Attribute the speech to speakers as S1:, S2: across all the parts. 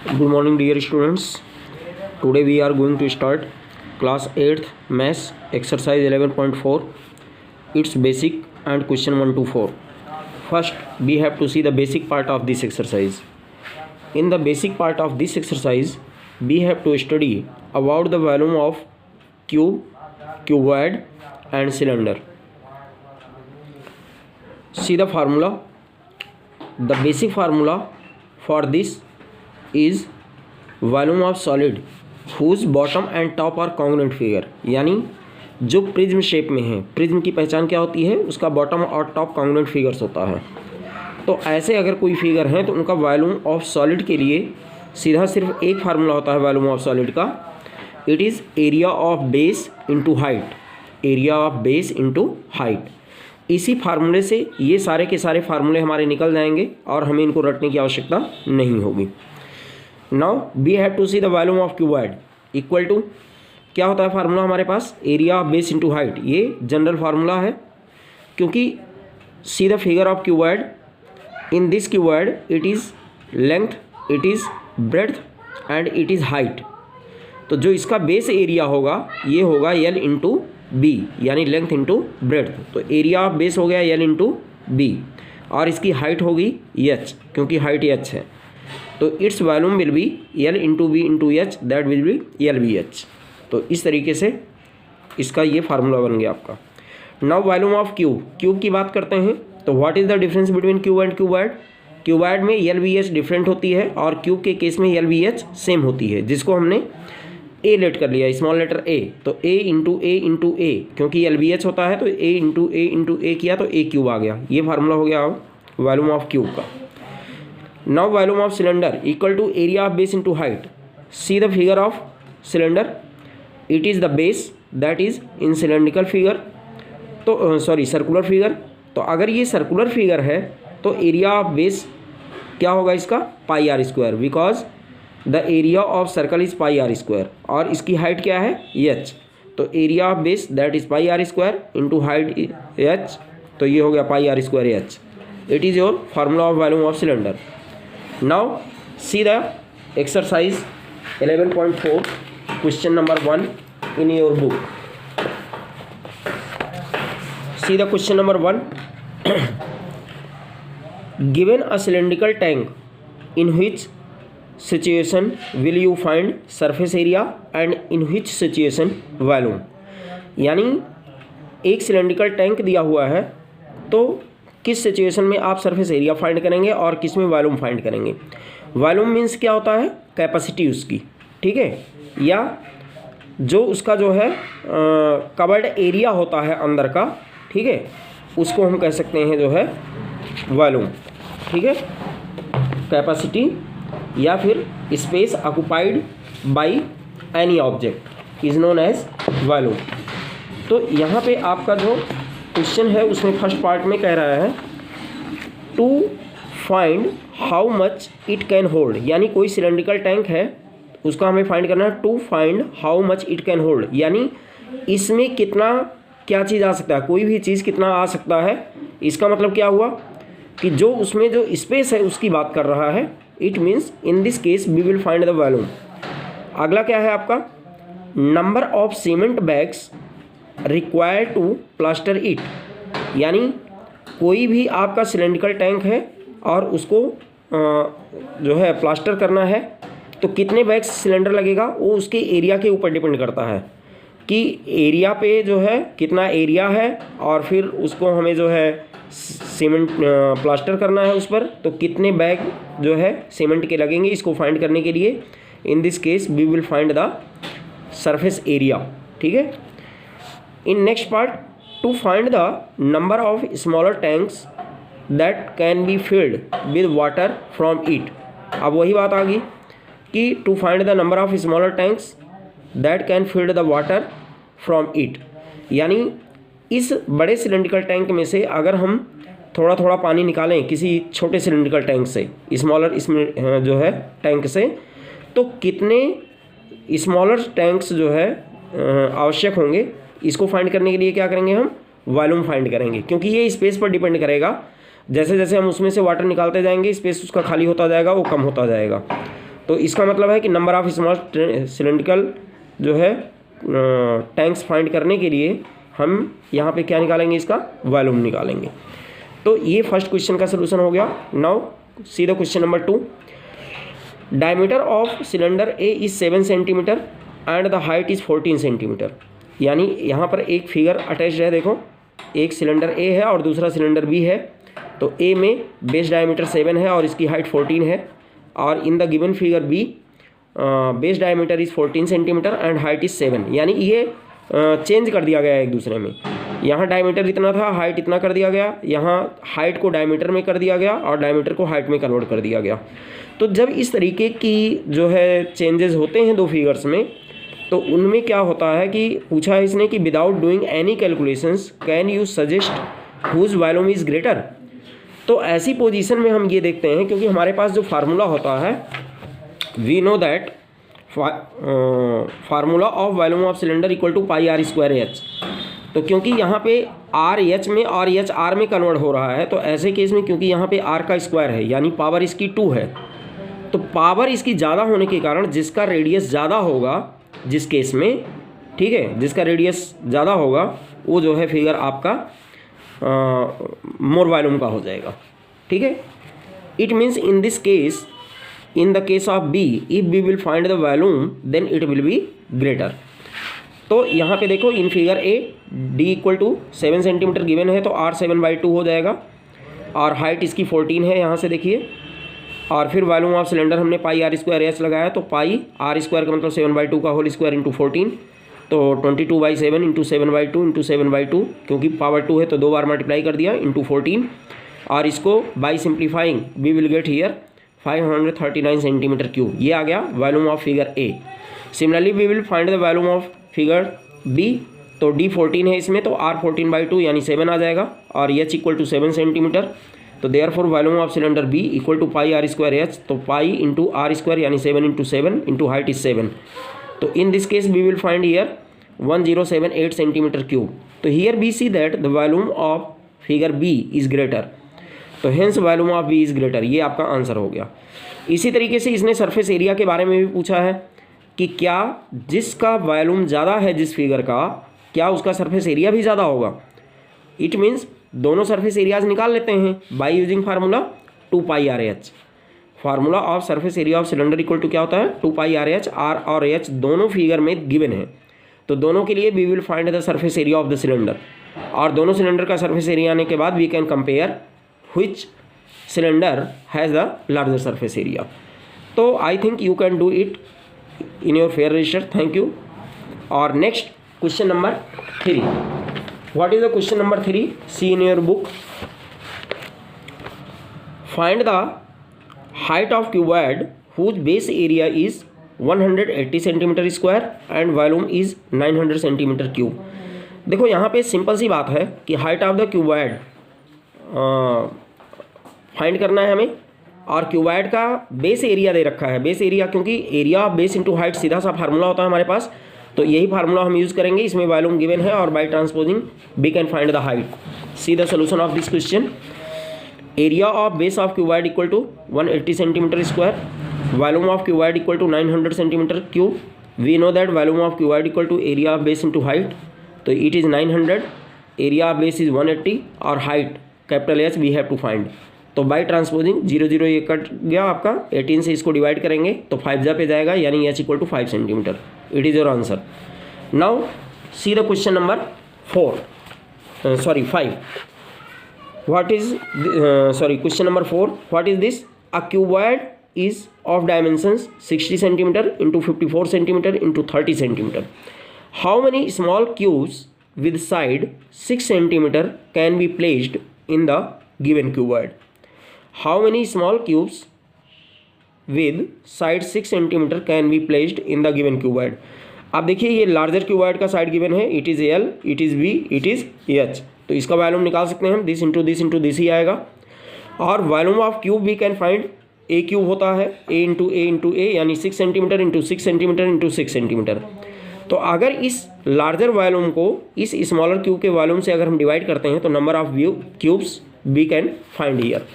S1: Good morning dear students. Today we are going to start class 8th maths exercise 11.4. It's basic and question 1 to 4. First we have to see the basic part of this exercise. In the basic part of this exercise we have to study about the volume of cube, cuboid and cylinder. See the formula. The basic formula for this is volume of solid whose bottom and top are congruent figure, यानी जो prism shape में है, prism की पहचान क्या होती है, उसका बॉटम और टॉप कॉन्ग्रुएंट फिगर्स होता है। तो ऐसे अगर कोई फिगर है तो उनका वॉल्यूम ऑफ सॉलिड के लिए सीधा सिर्फ एक फार्मूला होता है वॉल्यूम ऑफ सॉलिड का। It is area of base into height, area of base into height. इसी फार्मूले से ये सारे के सारे फार्मूले हमारे निकल जाएंगे और हमें इनको रटने की आवश्यकता नहीं होगी। Now we have to see the volume of cuboid equal to, क्या होता है फार्मूला हमारे पास, area of base into height. ये जनरल फार्मूला है, क्योंकि see the figure of cuboid, in this cuboid it is length, it is breadth and it is height. तो जो इसका बेस एरिया होगा ये होगा एल इंटू बी, यानी लेंथ इंटू ब्रेड्थ। तो एरिया ऑफ बेस हो गया एल इंटू बी और इसकी हाइट होगी एच, क्योंकि हाइट एच है। तो its volume will be L into B into H, that will be L B H. तो इस तरीके से इसका ये फार्मूला बन गया आपका। Now volume of cube, cube की बात करते हैं तो what is the difference between cube and cuboid. Cuboid में एल बी एच डिफरेंट होती है और क्यूब के केस में एल बी एच सेम होती है, जिसको हमने ए लेट कर लिया, स्मॉल लेटर ए। तो ए इंटू ए, क्योंकि एल बी एच होता है तो ए इंटू ए किया तो ए क्यूब आ गया। ये फार्मूला हो गया वॉल्यूम ऑफ क्यूब का। Now volume of cylinder equal to area of base into height. See the figure of cylinder, it is the base that is in cylindrical figure, तो circular figure. तो अगर ये circular figure है तो area of base क्या होगा इसका, pi are square, because the area of circle is pi are square और इसकी हाइट क्या है एच। तो area of base that is pi are square into height H, तो ये हो गया pi are square H. It is your formula of volume of cylinder. Now see the exercise 11.4 question number 1 in your book. See the question number 1. Given a cylindrical tank, in which situation will you find surface area and in which situation volume। यानी एक cylindrical tank दिया हुआ है तो किस situation में आप surface area find करेंगे और किस में वॉल्यूम फाइंड करेंगे। वॉल्यूम मीन्स क्या होता है, कैपेसिटी उसकी, ठीक है, या जो उसका जो है कवर्ड एरिया होता है अंदर का, ठीक है, उसको हम कह सकते हैं जो है वॉल्यूम, ठीक है। कैपेसिटी या फिर space occupied by any object is known as volume. तो यहाँ पे आपका जो क्वेश्चन है उसमें फर्स्ट पार्ट में कह रहा है to find how much it can hold, यानी कोई सिलेंड्रिकल टैंक है उसका हमें फाइंड करना है। To find how much it can hold, यानी इसमें कितना क्या चीज़ आ सकता है, कोई भी चीज़ कितना आ सकता है। इसका मतलब क्या हुआ कि जो उसमें जो स्पेस है उसकी बात कर रहा है। It means in this case we will find the volume. अगला क्या है आपका, number of cement bags required to plaster it, यानी कोई भी आपका सिलेंड्रिकल टैंक है और उसको जो है प्लास्टर करना है तो कितने बैग्स सिलेंडर लगेगा, वो उसके एरिया के ऊपर डिपेंड करता है कि एरिया पे जो है कितना एरिया है और फिर उसको हमें जो है सीमेंट प्लास्टर करना है उस पर, तो कितने बैग जो है सीमेंट के लगेंगे इसको फाइंड करने के लिए। In this case we will find the surface area, ठीक है। In next part, to find the number of smaller tanks that can be filled with water from it। अब वही बात आ गई कि to find the number of smaller tanks that can fill the water from it, यानी इस बड़े cylindrical tank में से अगर हम थोड़ा थोड़ा पानी निकालें किसी छोटे सिलेंड्रिकल टैंक से, स्मॉलर इसमें जो है टैंक से, तो कितने स्मॉलर टैंक्स जो है आवश्यक होंगे। इसको फाइंड करने के लिए क्या करेंगे, हम वॉल्यूम फाइंड करेंगे, क्योंकि ये स्पेस पर डिपेंड करेगा। जैसे जैसे हम उसमें से वाटर निकालते जाएंगे स्पेस उसका खाली होता जाएगा, वो कम होता जाएगा। तो इसका मतलब है कि नंबर ऑफ स्मॉल सिलेंड्रिकल जो है टैंक्स फाइंड करने के लिए हम यहाँ पे क्या निकालेंगे, इसका वॉल्यूम निकालेंगे। तो ये फर्स्ट क्वेश्चन का सोल्यूशन हो गया। Now see the question number 2। Diameter of cylinder A is 7 centimetre and the height is 14 centimetre. यानी यहाँ पर एक फिगर अटैच्ड है, देखो एक सिलेंडर ए है और दूसरा सिलेंडर बी है। तो ए में बेस डायमीटर 7 है और इसकी हाइट 14 है, और in the given figure B base diameter is 14 centimetre and height is 7। यानी ये चेंज कर दिया गया है एक दूसरे में। यहाँ डायमीटर इतना था, हाइट इतना कर दिया गया, यहाँ हाइट को डायमीटर में कर दिया गया और डायमीटर को हाइट में कन्वर्ट कर दिया गया। तो जब इस तरीके की जो है चेंजेस होते हैं दो फिगर्स में, तो उनमें क्या होता है कि पूछा है इसने कि without doing any calculations can you suggest whose volume is greater. तो ऐसी पोजीशन में हम ये देखते हैं, क्योंकि हमारे पास जो फार्मूला होता है, we know that formula of volume of cylinder equal to pi are square h. तो क्योंकि यहाँ पे आर एच में और एच आर में कन्वर्ट हो रहा है, तो ऐसे केस में क्योंकि यहाँ पे आर का स्क्वायर है यानी पावर इसकी 2 है, तो पावर इसकी ज़्यादा होने के कारण जिसका रेडियस ज़्यादा होगा जिस केस में, ठीक है, जिसका रेडियस ज़्यादा होगा वो जो है फिगर आपका मोर वॉल्यूम का हो जाएगा। ठीक है, it means in this case, in the case of B, if B will find the volume then it will be greater. तो यहाँ पे देखो in figure A D equal to 7 centimetre given है, तो आर 7/2 हो जाएगा और हाइट इसकी 14 है, यहाँ से देखिए। और फिर वॉल्यूम ऑफ सिलेंडर हमने पाई आर स्क्वायर एच लगाया, तो पाई आर स्क्वायर का मतलब 7/2 का होल स्क्वायर इंटू 14, तो 22/7 इंटू 7/2 इंटू 7/2, क्योंकि पावर 2 है तो 2 बार मल्टीप्लाई कर दिया, इंटू 14। और इसको by simplifying we will get here 539 centimetre cube. ये आ गया volume of figure A. Similarly we will find the volume of figure B. तो डी 14 है इसमें, तो आर 14/2 यानी 7 आ जाएगा, और एच इक्वल टू 7 सेंटीमीटर। तो therefore volume of cylinder B equal to pi are square h, तो पाई इंटू आर स्क्वायर यानी 7 इंटू 7 इंटू हाइट इज 7। तो in this case we will find here 1078 centimetre cube. तो here we see that the volume of figure B is greater, तो hence volume of B is greater. ये आपका answer हो गया। इसी तरीके से इसने सरफेस एरिया के बारे में भी पूछा है कि क्या जिसका वॉल्यूम ज़्यादा है जिस फिगर का, क्या उसका सरफेस एरिया भी ज़्यादा होगा। इट मीन्स दोनों सरफेस एरियाज निकाल लेते हैं by using formula 2 pi r h. Formula of surface area of cylinder equal to क्या होता है, 2 पाई आर एच। आर और एच दोनों फिगर में गिवन है, तो दोनों के लिए we will find the surface area of the cylinder, और दोनों सिलेंडर का सरफेस एरिया आने के बाद we can compare which cylinder has the larger surface area. तो I think you can do it in your fair register. Thank you. Or next question number 3. What is the question number 3? See in your book. Find the height of cuboid whose base area is 180 centimetre square and volume is 900 centimetre cube. देखो यहाँ पे simple सी बात है कि height of the cuboid find करना है हमें, और क्यूबॉइड का बेस एरिया दे रखा है। बेस एरिया, क्योंकि area of base into height सीधा सा फार्मूला होता है हमारे पास, तो यही फार्मूला हम यूज़ करेंगे। इसमें वॉल्यूम गिवन है और by transposing we can find the height. See the solution of this question. Area of base of cuboid equal to 180 centimetre square, volume of cuboid equal to 900 centimetre cube. We know that volume of cuboid equal to area of base into height, तो it is 900, area of base is 180 और height capital H we have to find. तो by transposing 0 0 ये cut गया आपका, 18 से इसको divide करेंगे तो 5 जा पे जाएगा, यानी h equal to 5 centimetre. It is your answer. Now see the question number 5. What is question number 4. What is this? A cuboid is of dimensions 60 centimeter into 54 centimeter into 30 centimeter. How many small cubes with side 6 centimeter can be placed in the given cuboid? How many small cubes with side 6 centimeter can be placed in the given cuboid? अब देखिए ये larger cuboid का side given है, it is l, it is b, it is h. तो इसका वॉल्यूम निकाल सकते हैं हम, this into this into this ही आएगा। और volume of cube we can find, a cube होता है ए इंटू ए यानी 6 centimetre into 6 centimetre into 6 centimetre. तो अगर इस लार्जर वॉल्यूम को इस स्मॉलर क्यूब के वॉल्यूम से अगर हम डिवाइड करते हैं तो number of cubes we can find here.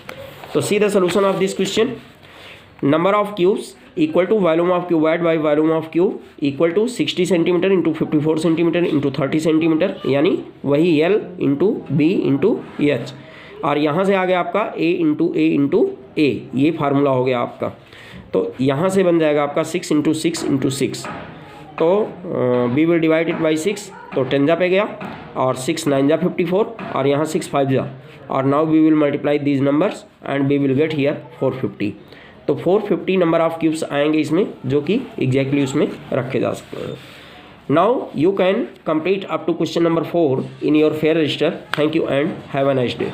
S1: तो see the solution of this question. Number of cubes equal to volume of cuboid by volume of cube equal to 60 centimetre into 54 centimetre into 30 centimetre, यानी वही L into B into H. और यहाँ से आ गया आपका ए into ए, ये formula हो गया आपका। तो यहाँ से बन जाएगा आपका 6 इंटू 6 इंटू 6। तो we will divide it by 6, तो 10 जा पे गया, और 6 9 जा 54, और यहाँ 6 5 जा, और now we will multiply these numbers and we will get here 450। तो 450 नंबर ऑफ क्यूब्स आएंगे इसमें, जो कि एग्जैक्टली उसमें रखे जा सकते हैं। Now you can complete up to question number 4 in your fair register. Thank you and have a nice day.